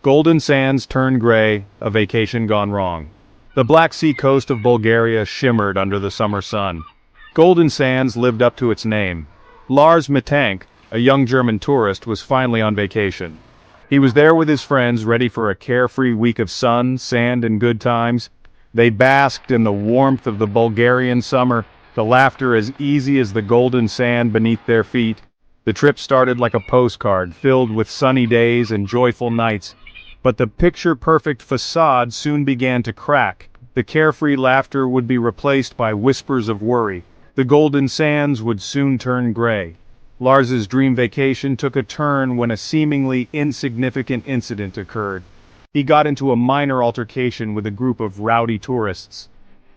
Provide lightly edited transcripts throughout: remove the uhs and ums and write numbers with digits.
Golden sands turned gray, a vacation gone wrong. The Black Sea coast of Bulgaria shimmered under the summer sun. Golden Sands lived up to its name. Lars Mittank, a young German tourist, was finally on vacation. He was there with his friends, ready for a carefree week of sun, sand, and good times. They basked in the warmth of the Bulgarian summer, the laughter as easy as the golden sand beneath their feet. The trip started like a postcard, filled with sunny days and joyful nights. But the picture-perfect facade soon began to crack. The carefree laughter would be replaced by whispers of worry. The golden sands would soon turn gray. Lars's dream vacation took a turn when a seemingly insignificant incident occurred. He got into a minor altercation with a group of rowdy tourists.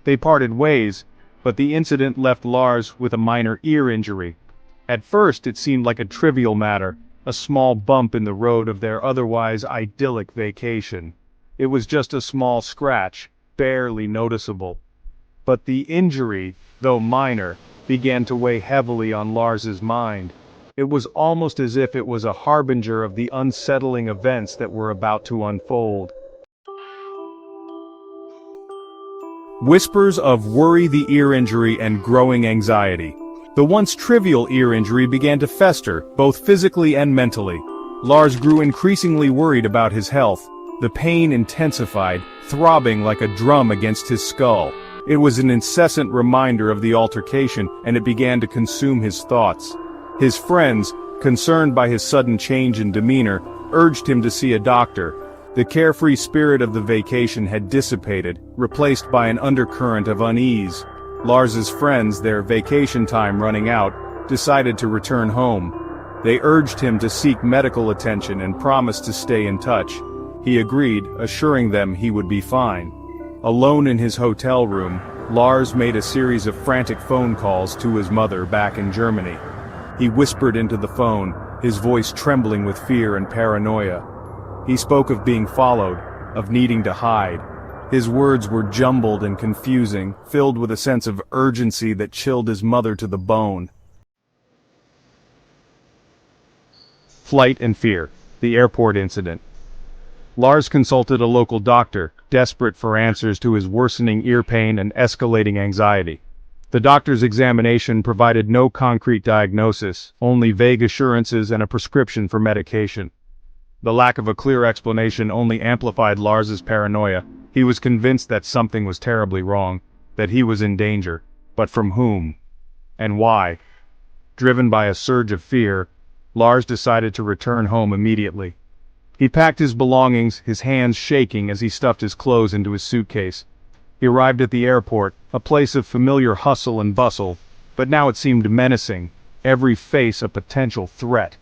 They parted ways, but the incident left Lars with a minor ear injury. At first it seemed like a trivial matter, a small bump in the road of their otherwise idyllic vacation. It was just a small scratch, barely noticeable. But the injury, though minor, began to weigh heavily on Lars's mind. It was almost as if it was a harbinger of the unsettling events that were about to unfold. Whispers of worry, the ear injury, and growing anxiety. The once trivial ear injury began to fester, both physically and mentally. Lars grew increasingly worried about his health. The pain intensified, throbbing like a drum against his skull. It was an incessant reminder of the altercation, and it began to consume his thoughts. His friends, concerned by his sudden change in demeanor, urged him to see a doctor. The carefree spirit of the vacation had dissipated, replaced by an undercurrent of unease. Lars's friends, their vacation time running out, decided to return home. They urged him to seek medical attention and promised to stay in touch. He agreed, assuring them he would be fine. Alone in his hotel room, Lars made a series of frantic phone calls to his mother back in Germany. He whispered into the phone, his voice trembling with fear and paranoia. He spoke of being followed, of needing to hide. His words were jumbled and confusing, filled with a sense of urgency that chilled his mother to the bone. Flight and fear. The airport incident. Lars consulted a local doctor, desperate for answers to his worsening ear pain and escalating anxiety. The doctor's examination provided no concrete diagnosis, only vague assurances and a prescription for medication. The lack of a clear explanation only amplified Lars's paranoia. He was convinced that something was terribly wrong, that he was in danger. But from whom? And why? Driven by a surge of fear, Lars decided to return home immediately. He packed his belongings, his hands shaking as he stuffed his clothes into his suitcase. He arrived at the airport, a place of familiar hustle and bustle, but now it seemed menacing, every face a potential threat.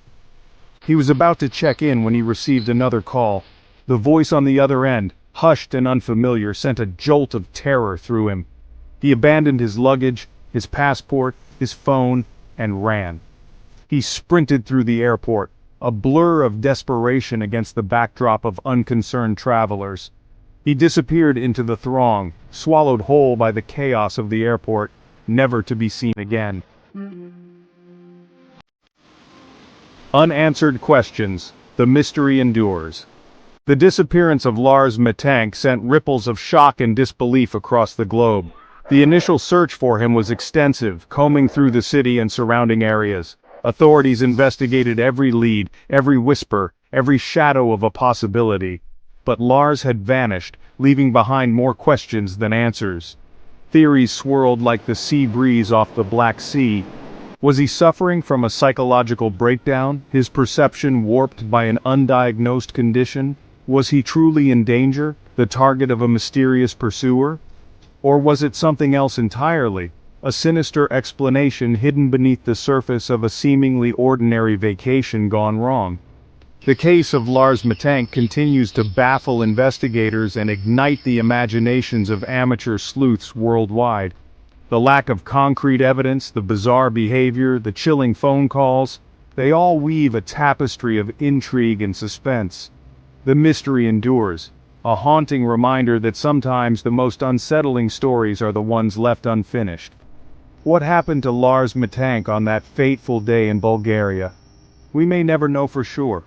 He was about to check in when he received another call. The voice on the other end, hushed and unfamiliar, sent a jolt of terror through him. He abandoned his luggage, his passport, his phone, and ran. He sprinted through the airport, a blur of desperation against the backdrop of unconcerned travelers. He disappeared into the throng, swallowed whole by the chaos of the airport, never to be seen again. Unanswered questions. The mystery endures. The disappearance of Lars Mittank sent ripples of shock and disbelief across the globe. The initial search for him was extensive, combing through the city and surrounding areas. Authorities investigated every lead, every whisper, every shadow of a possibility. But Lars had vanished, leaving behind more questions than answers. Theories swirled like the sea breeze off the Black Sea. Was he suffering from a psychological breakdown, his perception warped by an undiagnosed condition? Was he truly in danger, the target of a mysterious pursuer? Or was it something else entirely? A sinister explanation hidden beneath the surface of a seemingly ordinary vacation gone wrong. The case of Lars Mittank continues to baffle investigators and ignite the imaginations of amateur sleuths worldwide. The lack of concrete evidence, the bizarre behavior, the chilling phone calls, they all weave a tapestry of intrigue and suspense. The mystery endures, a haunting reminder that sometimes the most unsettling stories are the ones left unfinished. What happened to Lars Mittank on that fateful day in Bulgaria? We may never know for sure.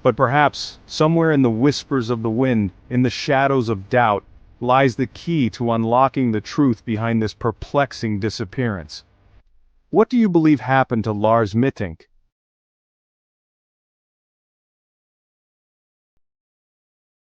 But perhaps, somewhere in the whispers of the wind, in the shadows of doubt, lies the key to unlocking the truth behind this perplexing disappearance. What do you believe happened to Lars Mittank?